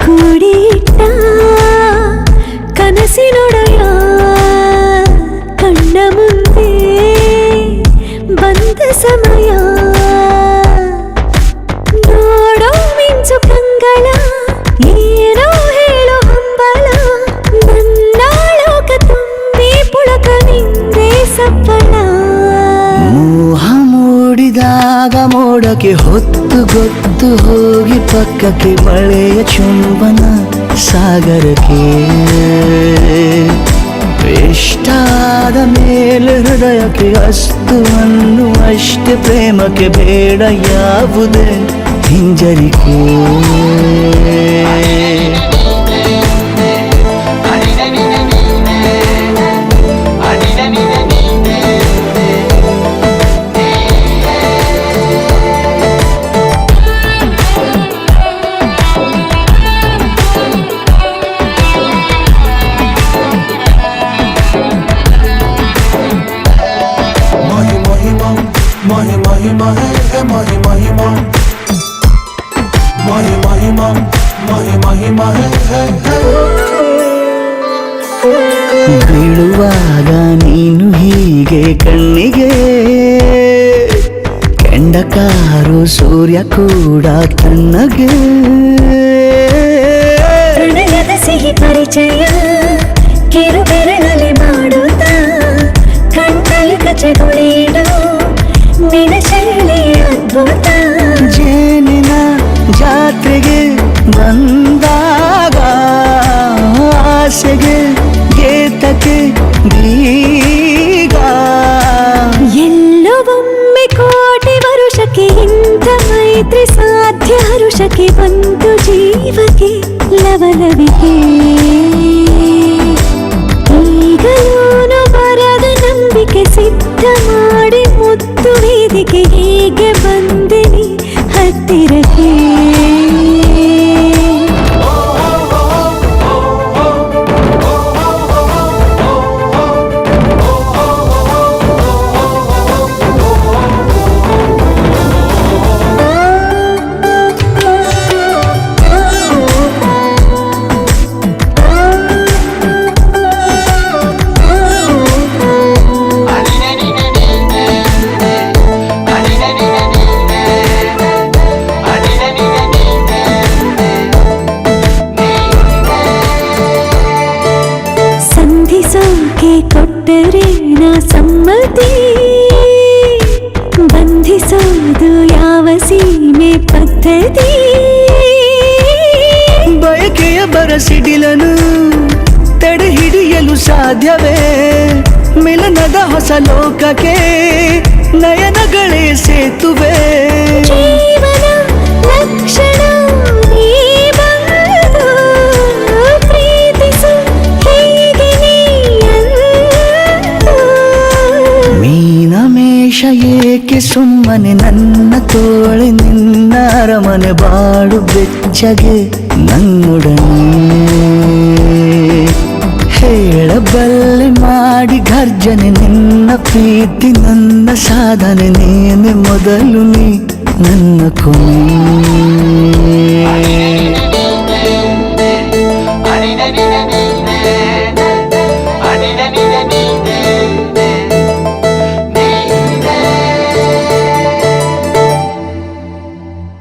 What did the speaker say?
ಕೂಡಿಟ್ಟ ಕನಸಿನೊಡೆಯ ಕಣ್ಣ ಮುಂದೆ ಬಂದ ಸಮಯ ನೋಡೋ ಮಿಂಚು ಕಂಗಳ ಏನೋ ಹೇಳೋ ಹಂಬಲ ನನ್ನ ಲೋಕ ತುಂಬಿ ಪುಳಕ ನಿಂದೆ ಸಫಲ ಮೋಹ ಮೂಡಿದಾಗ ಮೋಡಕ್ಕೆ ಹೊತ್ತು ಗೊತ್ತು ಹೋಗಿ ಪಕ್ಕಕ್ಕೆ ಮಳೆಯ ಚುಂಬನ ಸಾಗರಕ್ಕೆ ಇಷ್ಟಾದ ಮೇಲೆ ಹೃದಯಕ್ಕೆ ಅಸ್ತು ಅನ್ನುವಷ್ಟೇ ಪ್ರೇಮಕ್ಕೆ ಬೇಡ ಯಾವುದೇ ಹಿಂಜರಿಕೆ ಬೀಳುವಾಗ ನೀನು ಹೀಗೆ ಕಣ್ಣಿಗೆ ಕೆಂಡಕಾರು ಸೂರ್ಯ ಕೂಡ ತಣ್ಣಗೆ ಪ್ರಣಯದ ಸಿಹಿ ಪರಿಚಯ ಕಿರು ಬೆರಳಲ್ಲಿ ಮಾಡುತ್ತ ಕಣ್ಣಲ್ಲಿ ಕಚಗುಳಿಡು ನಿನ ಶೈಲಿ ಅದ್ಭುತ ಜೇನಿನ ಜಾತ್ರೆಗೆ ಬಂದಾಗ ಆಸೆಗೆ ಗೇತಕ್ಕೆ ಬೀಗ ಎಲ್ಲೋ ಒಮ್ಮೆ ಕೋಟಿ ವರುಷಕ್ಕೆ ಇಂಥ ಮೈತ್ರಿ ಸಾಧ್ಯ ಹರುಷಕ್ಕೆ ಬಂತು ಜೀವಕ್ಕೆ ಲವಲವಿಕೆ ಈಗಲೂನು ಬರದ ನಂಬಿಕೆ ಸಿದ್ಧ ಮಾಡಿ ಮುತ್ತು ವೇದಿಕೆ ಹೀಗೆ ಬಂದಿನಿ ಹತ್ತಿರಕ್ಕೆ ಕೊಟ್ಟರೆ ನಾ ಸಮ್ಮತಿ ಬಂಧಿಸೋದು ಯಾವ ಸೀಮೆ ಪದ್ಧತಿ ಬಯಕೆಯ ಬರಸಿಡಿಲನು ತಡೆ ಹಿಡಿಯಲು ಸಾಧ್ಯವೇ ಮಿಲನದ ಹೊಸ ಲೋಕಕ್ಕೆ ನಯನಗಳೇ ಸೇತುವೆ ಜೀವನ ಲಕ್ಷಣ ಏಕೆ ಸುಮ್ಮನೆ ನನ್ನ ತೋಳೆ ನಿನ್ನ ಅರಮನೆ ಬಾಡು ಬೆಚ್ಚಗೆ ನನ್ನೊಡನೆ ಹೇಳಬಲ್ಲೆ ಮಾಡಿ ಗರ್ಜನೆ ನಿನ್ನ ಪ್ರೀತಿ ನನ್ನ ಸಾಧನೆ ನೀನೆ ಮೊದಲು ನೀ ನನ್ನ ಕೊನೆ